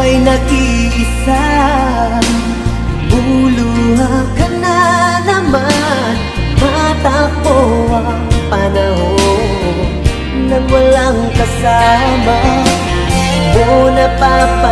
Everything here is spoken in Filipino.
ay nag-iisa, buluha ka na naman. Matakbo ang panahon nang walang kasama. O napapagod